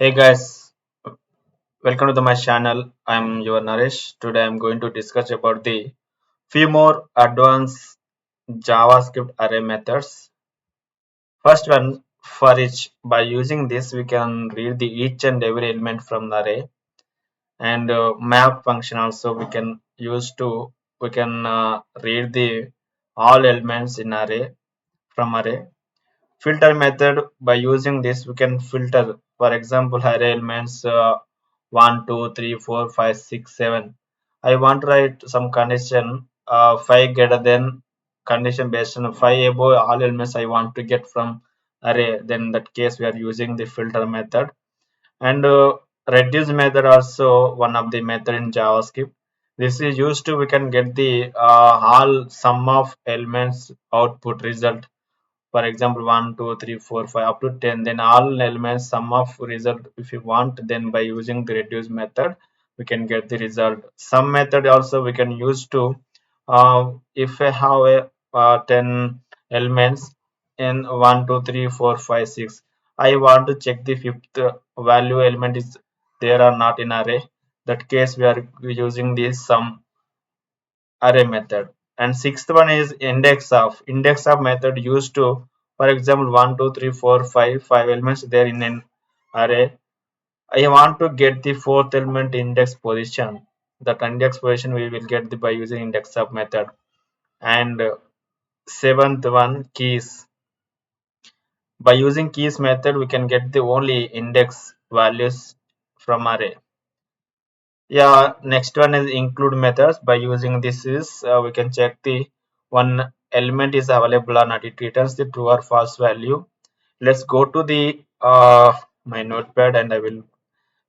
Hey guys, welcome to my channel. I'm your Naresh. Today I'm going to discuss about the few more advanced JavaScript array methods. First one, for each. By using this, we can read the each and every element from the array, and map function also we can read the all elements in array from array. Filter method, by using this we can filter, for example, array elements 1 2 3 4 5 6 7. I want to write some condition 5 greater than condition based on 5 above all elements I want to get from array. Then in that case we are using the filter method. And reduce method also one of the method in JavaScript. This is used to we can get the all sum of elements output result. For example, 1 2 3 4 5 up to 10, then all elements sum of result. If you want, then by using the reduce method we can get the result. Some method also we can use to if I have a 10 elements in 1 2 3 4 5 6, I want to check the fifth value element is there or not in array. That case we are using this sum array method. And sixth one is index of method used to, for example, 1 2 3 4 5 5 elements there in an array. I want to get the fourth element index position. That index position we will get by using index of method. And seventh one, keys. By using keys method we can get the only index values from array. Yeah, next one is include methods. By using this is we can check the one element is available or not. It returns the true or false value. Let's go to the my notepad and I will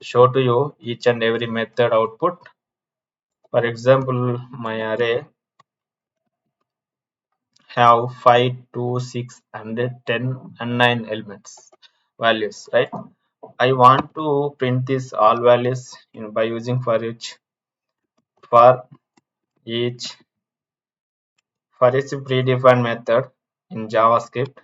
show to you each and every method output. For example, my array have 5 2 6 and 10 and 9 elements values, right? I want to print this all values by using for each for each predefined method in JavaScript.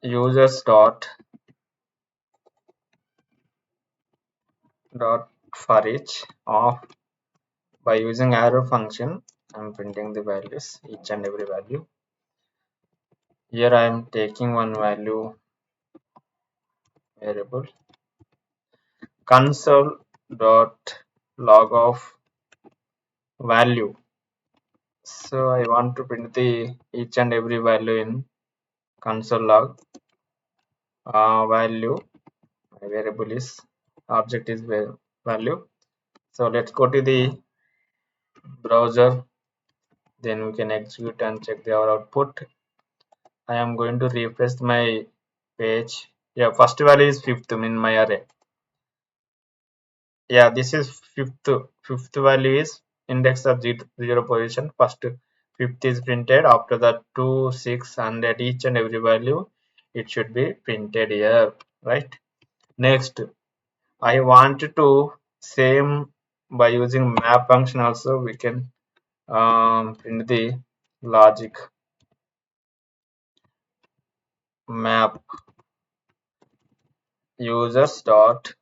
Users dot for each of, by using arrow function I'm printing the values, each and every value. Here I am taking one value variable console dot log of value. So I want to print the each and every value in console log value. My variable is object is value. So let's go to the browser, then we can execute and check our output. I am going to refresh my page. Yeah, first value is fifth in my array. Yeah, this is fifth value is index of 0 position. First fifth is printed. After that 2 6 and at each and every value it should be printed here, right? Next, I want to same, by using map function also we can print the logic map users dot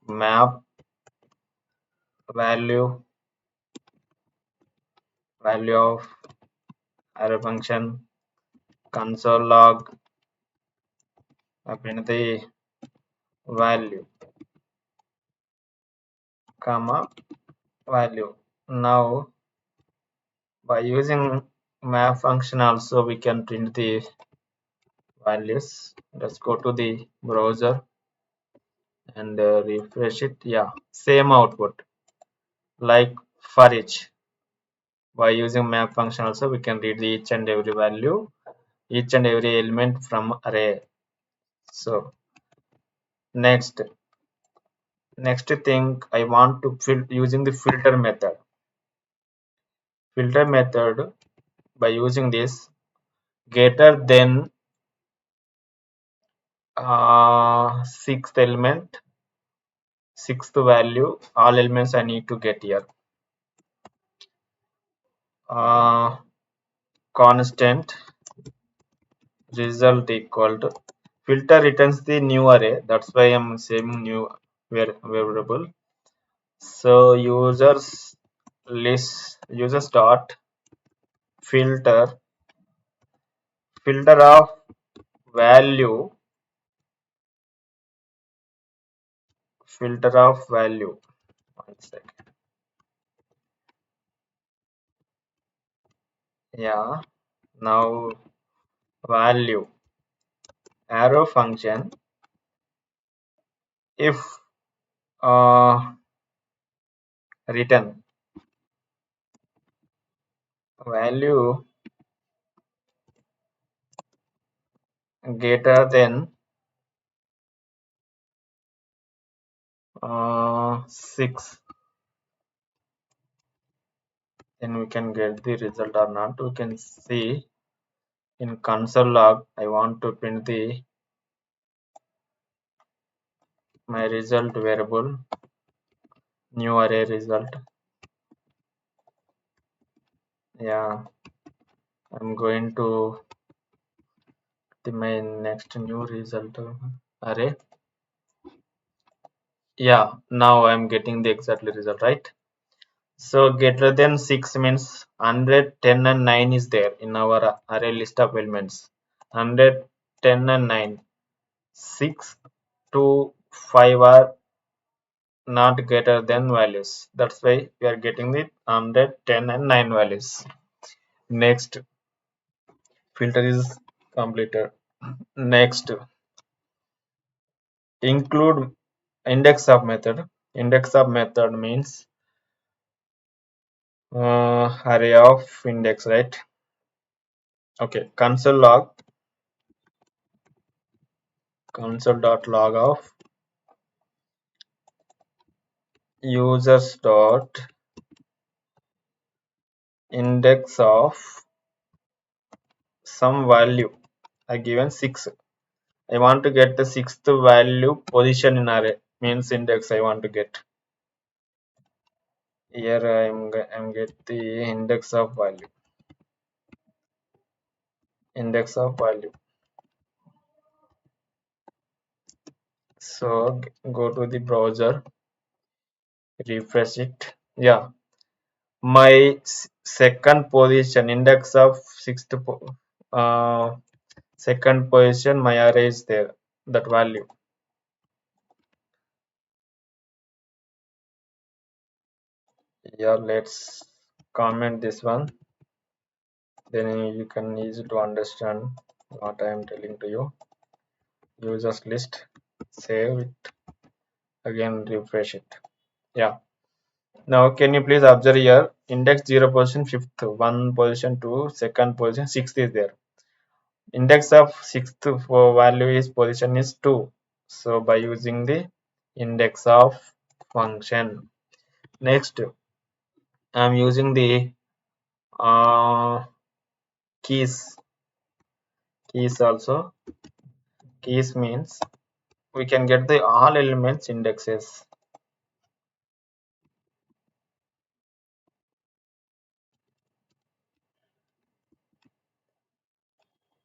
map value of array function console log. I print the value comma value. Now by using map function also we can print the values. Let's go to the browser and refresh it. Yeah, same output like for each. By using map function also we can read each and every value, each and every element from array. So next thing I want to fill using the filter method. By using this greater than sixth value, all elements I need to get here. uh, constant result equal to filter returns the new array. That's why I'm saying new variable. So users dot filter of value filter of value. One second. Yeah. Now value arrow function if return value greater than 6, then we can get the result or not. We can see in console log. I want to print the my result variable new array result. Yeah, I'm going to my next new result array. Yeah, now I'm getting the exactly result, right? So greater than 6 means 100, 10 and 9 is there in our array list of elements. 100, 10 and 9. 6 to 5 are not greater than values. That's why we are getting the 100, 10 and 9 values. Next filter is completed. Next include indexOf method. IndexOf method means array of index, right? Okay, console.log of users dot index of some value. I given 6. I want to get the 6th value position in array means index I want to get. Here I'm get the index of value. So go to the browser, refresh it. Yeah, my second position index of uh, second position my array is there, that value. Yeah, let's comment this one, then you can easy to understand what I am telling to you. Users list, save it, again refresh it. Yeah, now can you please observe here, index 0 position 5th, 1 position 2, second position 6th is there. Index of 6th for value is position is 2. So by using the index of function. Next I am using the uh, keys. Keys also. Keys means we can get the all elements indexes.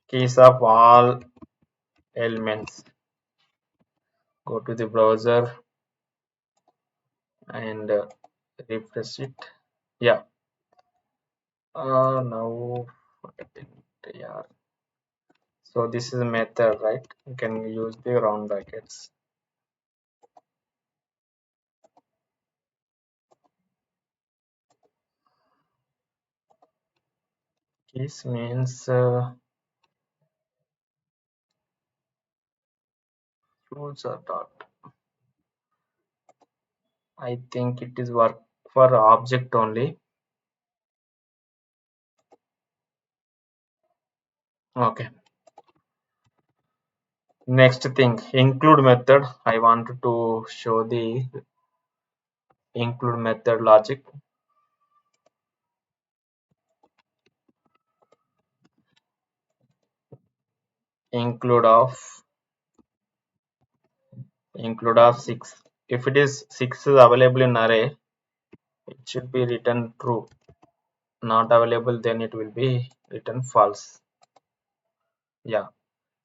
Keys of all elements. Go to the browser and refresh it. Yeah. Now yeah. So this is a method, right? You can use the round brackets. Keys means user dot. I think it is work for object only. Okay. Next thing, include method. I wanted to show the include method logic. Include of 6. If it is 6 is available in array, it should be written true. not available, then it will be written false. Yeah,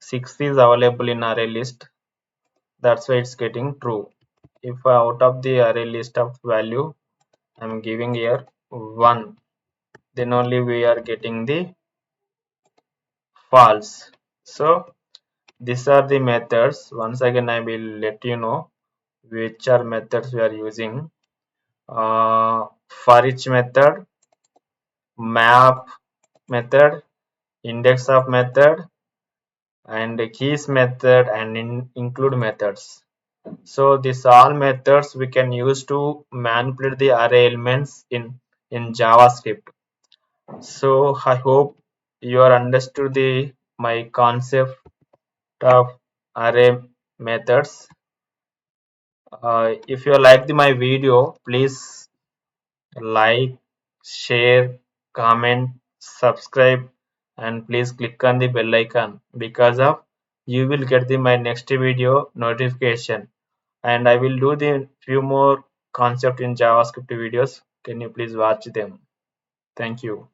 6 is available in array list, that's why it's getting true. If out of the array list of value I'm giving here 1, then only we are getting the false. So these are the methods. Once again I will let you know which are methods we are using. forEach method, map method, indexOf method, and keys method, and include methods. So these all methods we can use to manipulate the array elements in JavaScript. So I hope you are understood the my concept of array methods. If you like my video, please like, share, comment, subscribe, and please click on the bell icon, because of you will get my next video notification, and I will do the few more concept in JavaScript videos. Can you please watch them? Thank you.